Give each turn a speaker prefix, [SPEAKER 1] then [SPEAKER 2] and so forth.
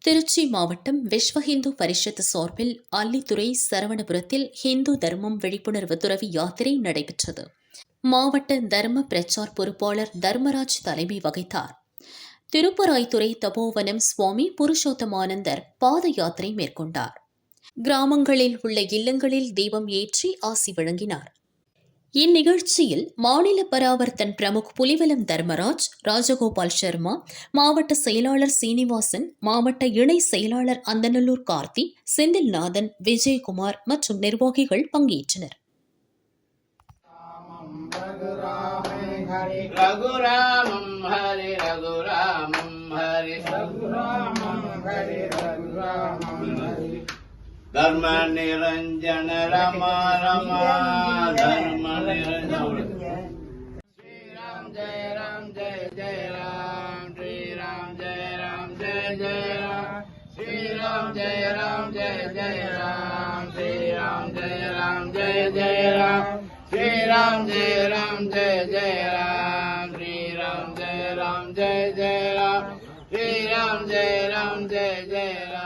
[SPEAKER 1] திருச்சி மாவட்டம் விஸ்வ ஹிந்து பரிஷத் சார்பில் அல்லித்துறை சரவணபுரத்தில் ஹிந்து தர்மம் விழிப்புணர்வு துறவி யாத்திரை நடைபெற்றது. மாவட்ட தர்ம பிரச்சார் பொறுப்பாளர் தர்மராஜ் தலைமை வகித்தார். திருப்பராய்த்துறை தபோவனம் சுவாமி புருஷோத்தமானந்தர் பாத யாத்திரை மேற்கொண்டார். கிராமங்களில் உள்ள இல்லங்களில் தீபம் ஏற்றி ஆசி வழங்கினார். இந்நிகழ்ச்சியில் மாநில பராவர்த்தன் பிரமுக் புலிவலம் தர்மராஜ், ராஜகோபால் சர்மா, மாவட்ட செயலாளர் சீனிவாசன், மாவட்ட இணை செயலாளர் அந்தநல்லூர் கார்த்தி, செந்தில்நாதன், விஜயகுமார் மற்றும் நிர்வாகிகள் பங்கேற்றனர்.
[SPEAKER 2] धर्म निरंजन रमा रमा धर्म निरंजन श्री राम जय जय राम श्री राम जय जय राम श्री राम जय जय राम श्री राम जय जय राम श्री राम जय जय राम श्री राम जय जय राम श्री राम जय जय राम